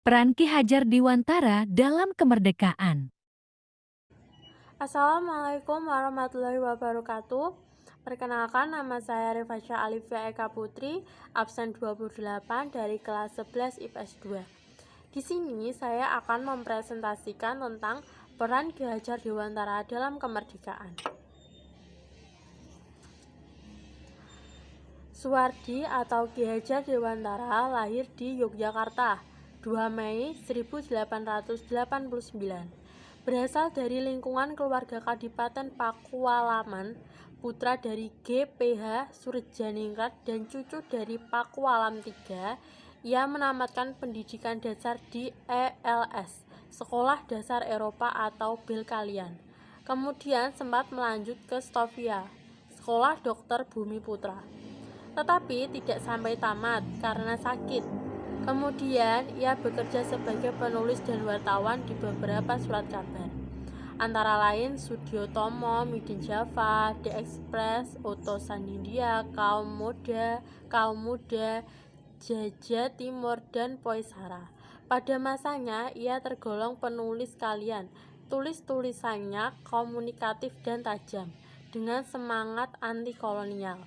Peran Ki Hajar Dewantara dalam kemerdekaan. Assalamualaikum warahmatullahi wabarakatuh. Perkenalkan, nama saya Rifasya Alifia Eka Putri, absen 28 dari kelas 11 IPS 2. Di sini saya akan mempresentasikan tentang peran Ki Hajar Dewantara dalam kemerdekaan. Suwardi atau Ki Hajar Dewantara lahir di Yogyakarta 2 Mei 1889. Berasal dari lingkungan keluarga Kadipaten Pakualaman, putra dari G.P.H. Surjaningrat dan cucu dari Pakualam III. Ia menamatkan pendidikan dasar di ELS, Sekolah Dasar Eropa atau Belkalian. Kemudian sempat melanjut ke Stovia, Sekolah Dokter Bumi Putra. Tetapi tidak sampai tamat karena sakit. Kemudian ia bekerja sebagai penulis dan wartawan di beberapa surat kabar, antara lain Sudiotomo, Midin Java, The Express, Oto Sanindia, Kaum Muda, Jaja Timur, dan Poisara. Pada masanya ia tergolong penulis kalian. Tulis-tulisannya komunikatif dan tajam, dengan semangat anti kolonial.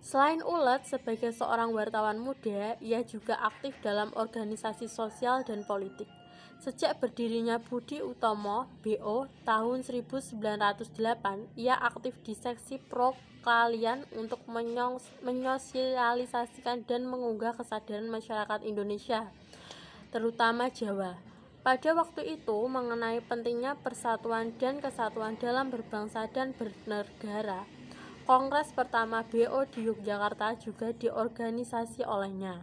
Selain ulet sebagai seorang wartawan muda, ia juga aktif dalam organisasi sosial dan politik. Sejak berdirinya Budi Utomo BO tahun 1908, ia aktif di seksi pro kalian untuk menyosialisasikan dan mengunggah kesadaran masyarakat Indonesia, terutama Jawa. Pada waktu itu, mengenai pentingnya persatuan dan kesatuan dalam berbangsa dan bernegara. Kongres pertama BO di Yogyakarta juga diorganisasi olehnya.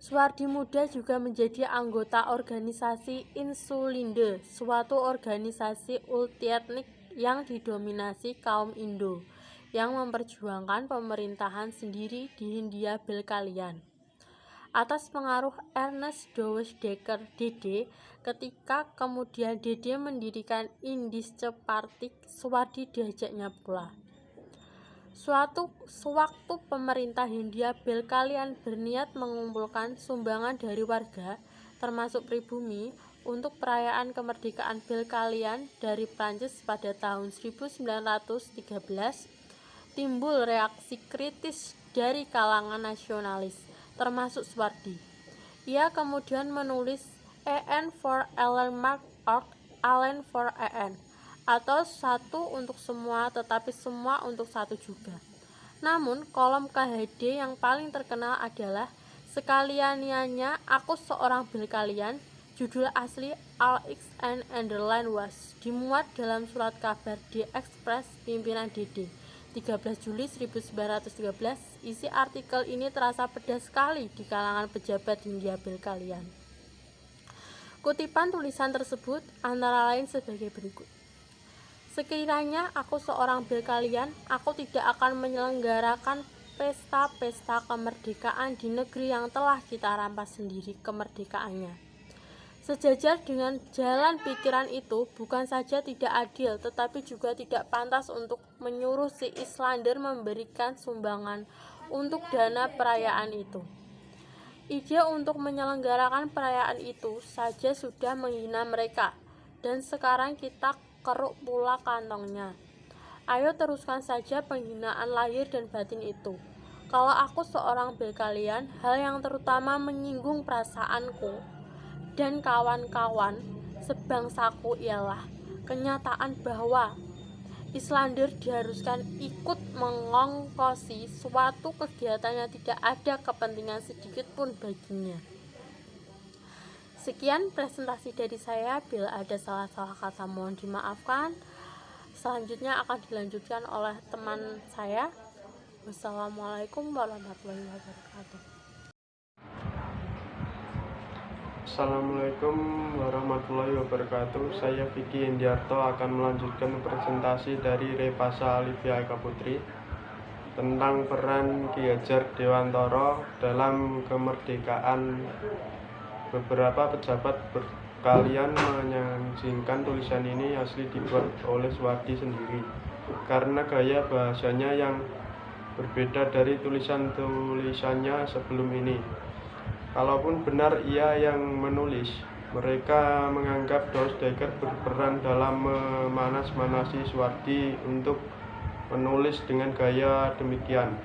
Suwardi muda juga menjadi anggota organisasi Insulinde, suatu organisasi multietnik yang didominasi kaum Indo, yang memperjuangkan pemerintahan sendiri di Hindia Belkalian. Atas pengaruh Ernest Dowes Dekker (Dede), ketika kemudian Dede mendirikan Indische Party, Suwardi diajaknya pula. Sewaktu pemerintah Hindia Belkalian berniat mengumpulkan sumbangan dari warga, termasuk pribumi, untuk perayaan kemerdekaan Belkalian dari Prancis pada tahun 1913, timbul reaksi kritis dari kalangan nasionalis, termasuk Suwardi. Ia kemudian menulis EN for Allen Mark Org, Allen for EN, atau satu untuk semua tetapi semua untuk satu juga. Namun kolom KHD yang paling terkenal adalah sekalianiannya Aku Seorang Belkalian, judul asli All X and Underline Was, dimuat dalam surat kabar The Express pimpinan Dede 13 Juli 1913. Isi artikel ini terasa pedas sekali di kalangan pejabat Hindia Belkalian. Kutipan tulisan tersebut antara lain sebagai berikut. Sekiranya aku seorang Belkalian, aku tidak akan menyelenggarakan pesta-pesta kemerdekaan di negeri yang telah kita rampas sendiri kemerdekaannya. Sejajar dengan jalan pikiran itu, bukan saja tidak adil, tetapi juga tidak pantas untuk menyuruh si Islander memberikan sumbangan untuk dana perayaan itu. Ide untuk menyelenggarakan perayaan itu saja sudah menghina mereka, dan sekarang kita keruk pula kantongnya. Ayo teruskan saja penghinaan lahir dan batin itu. Kalau aku seorang Belkalian, hal yang terutama menyinggung perasaanku dan kawan-kawan sebangsaku ialah kenyataan bahwa Islander diharuskan ikut mengongkosi suatu kegiatan yang tidak ada kepentingan sedikit pun baginya. Sekian presentasi dari saya, bila ada salah-salah kata mohon dimaafkan. Selanjutnya akan dilanjutkan oleh teman saya. Wassalamualaikum warahmatullahi wabarakatuh. Assalamualaikum warahmatullahi wabarakatuh. Saya Vicky Indiarto akan melanjutkan presentasi dari Rifasya Alifia Eka Putri tentang peran Ki Hajar Dewantara dalam kemerdekaan. Beberapa pejabat berkalian menyajikan tulisan ini asli dibuat oleh Suwardi sendiri karena gaya bahasanya yang berbeda dari tulisan-tulisannya sebelum ini. Kalaupun benar ia yang menulis, mereka menganggap Dostoevsky berperan dalam memanas-manasi Suwardi untuk menulis dengan gaya demikian.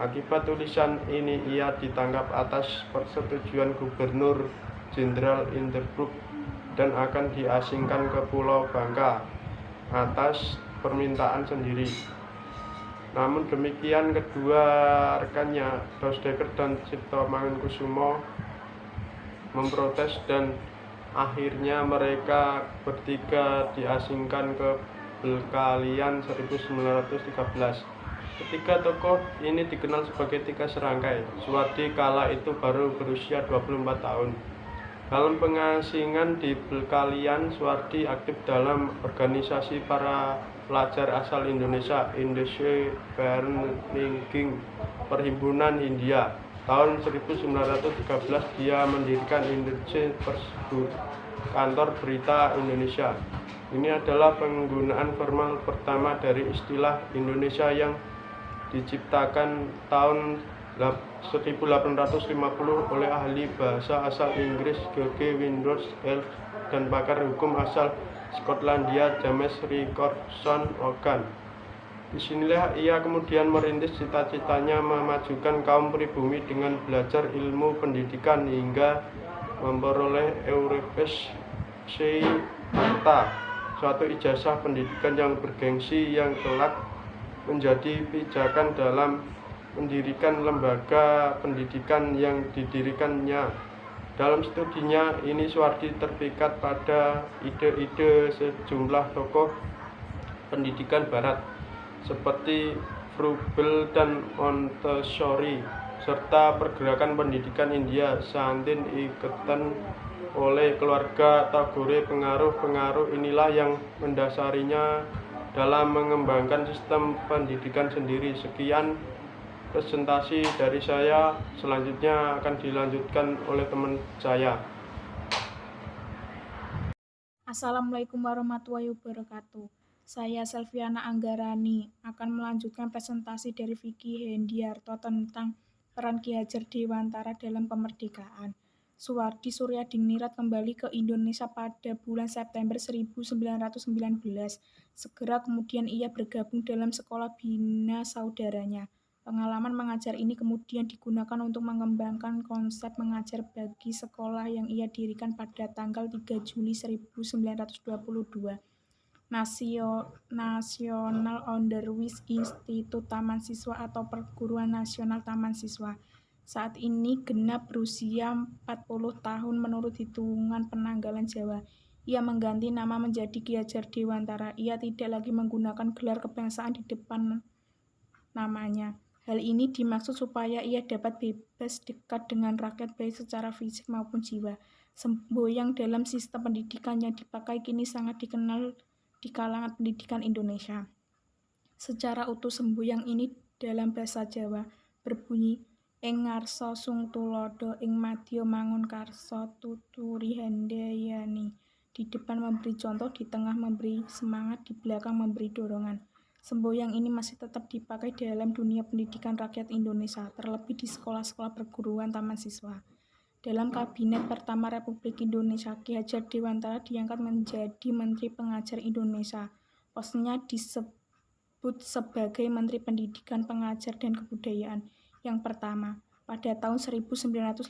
Akibat tulisan ini ia ditangkap atas persetujuan Gubernur Jenderal Hindenburg dan akan diasingkan ke Pulau Bangka atas permintaan sendiri. Namun demikian, kedua rekannya Dostoevsky dan Cipto Mangunkusumo memprotes dan akhirnya mereka bertiga diasingkan ke Belkalian 1913. Ketiga tokoh ini dikenal sebagai tiga serangkai. Suwardi kala itu baru berusia 24 tahun. Dalam pengasingan di Belkalian, Suwardi aktif dalam organisasi para pelajar asal Indonesia, Indische Vereniging Perhimpunan Hindia. Tahun 1913 dia mendirikan Indische Persbuh, kantor berita Indonesia. Ini adalah penggunaan formal pertama dari istilah Indonesia yang diciptakan tahun 1850 oleh ahli bahasa asal Inggris George Windrows Ellis dan pakar hukum asal Skotlandia James Richardson Hogan. Disinilah ia kemudian merintis cita-citanya memajukan kaum pribumi dengan belajar ilmu pendidikan hingga memperoleh Euripes Arta, suatu ijazah pendidikan yang bergengsi yang kelak menjadi pijakan dalam mendirikan lembaga pendidikan yang didirikannya. Dalam studinya ini Suwardi terpikat pada ide-ide sejumlah tokoh pendidikan barat seperti Froebel dan Montessori serta pergerakan pendidikan India Santin iketan oleh keluarga Tagore. Pengaruh-pengaruh inilah yang mendasarinya dalam mengembangkan sistem pendidikan sendiri. Sekian presentasi dari saya, selanjutnya akan dilanjutkan oleh teman saya. Assalamualaikum warahmatullahi wabarakatuh. Saya Selviana Anggarani akan melanjutkan presentasi dari Vicky Hendiarto tentang peran Ki Hajar Dewantara dalam kemerdekaan. Suwardi Suryadiningrat kembali ke Indonesia pada bulan September 1919. Segera kemudian ia bergabung dalam sekolah bina saudaranya. Pengalaman mengajar ini kemudian digunakan untuk mengembangkan konsep mengajar bagi sekolah yang ia dirikan pada tanggal 3 Juli 1922. National Onderwijs Instituut Taman Siswa atau Perguruan Nasional Taman Siswa. Saat ini genap berusia 40 tahun menurut hitungan penanggalan Jawa. Ia mengganti nama menjadi Ki Hajar Dewantara. Ia tidak lagi menggunakan gelar kebangsaan di depan namanya. Hal ini dimaksud supaya ia dapat bebas dekat dengan rakyat baik secara fisik maupun jiwa. Semboyan dalam sistem pendidikan yang dipakai kini sangat dikenal di kalangan pendidikan Indonesia. Secara utuh semboyan ini dalam bahasa Jawa berbunyi ing ngarsa sung tulodo ing madya mangun karsa tuturi handayani. Di depan memberi contoh, di tengah memberi semangat, di belakang memberi dorongan. Semboyan ini masih tetap dipakai dalam dunia pendidikan rakyat Indonesia, terlebih di sekolah-sekolah perguruan taman siswa. Dalam Kabinet pertama Republik Indonesia, Ki Hajar Dewantara diangkat menjadi Menteri Pengajar Indonesia. Posnya disebut sebagai Menteri Pendidikan, Pengajar, dan Kebudayaan. Yang pertama, pada tahun 1957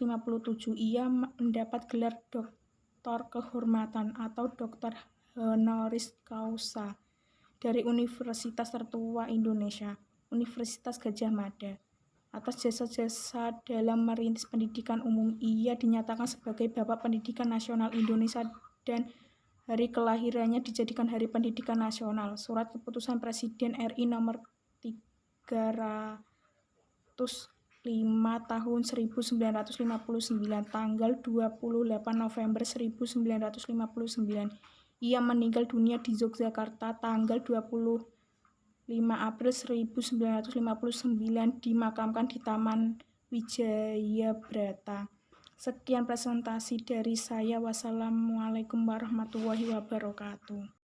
ia mendapat gelar Doktor Kehormatan atau Doktor Honoris Causa dari Universitas Tertua Indonesia, Universitas Gadjah Mada. Atas jasa-jasa dalam merintis pendidikan umum, ia dinyatakan sebagai Bapak Pendidikan Nasional Indonesia dan hari kelahirannya dijadikan Hari Pendidikan Nasional. Surat Keputusan Presiden RI nomor 305 tahun 1959 tanggal 28 November 1959. Ia meninggal dunia di Yogyakarta tanggal 25 April 1959, dimakamkan di Taman Wijayabrata. Sekian presentasi dari saya. Wassalamualaikum warahmatullahi wabarakatuh.